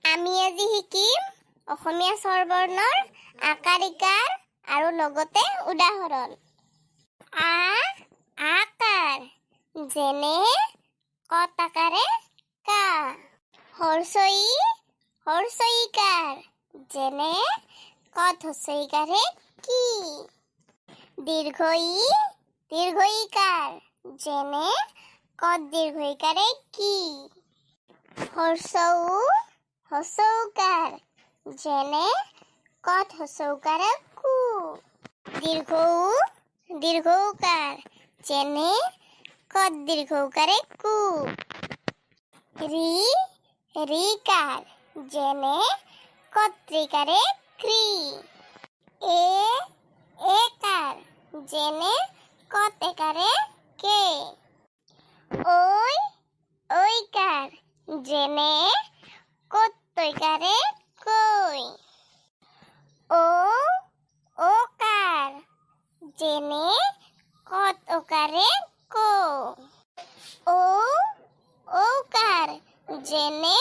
আমি আজি শিকিম অসমীয়া স্বৰবৰ্ণৰ আকাৰ ইকাৰ আৰু লগতে উদাহৰণ। আকাৰ যেনে কত আকাৰে কা। হৰ্ষই ইকাৰ যেনে কত হৰ্ষই ইকাৰে কি। দীৰ্ঘ ইকাৰ যেনে কত দীৰ্ঘ ইকাৰে কি। হ্ৰস্বউকাৰ যেনে কত হ্ৰস্বউকাৰে কু। দীৰ্ঘউকাৰ যেনে কত দীৰ্ঘউকাৰে কু। ৰিকাৰ যেনে কত ৰিকাৰে ক্ৰি। একাৰ যেনে কত একাৰে কে। ঐকাৰ যেনে কত তৈকাৰে কৈ। ওকাৰ যেনে কত ওকাৰে কৌ। ঔকাৰ যেনে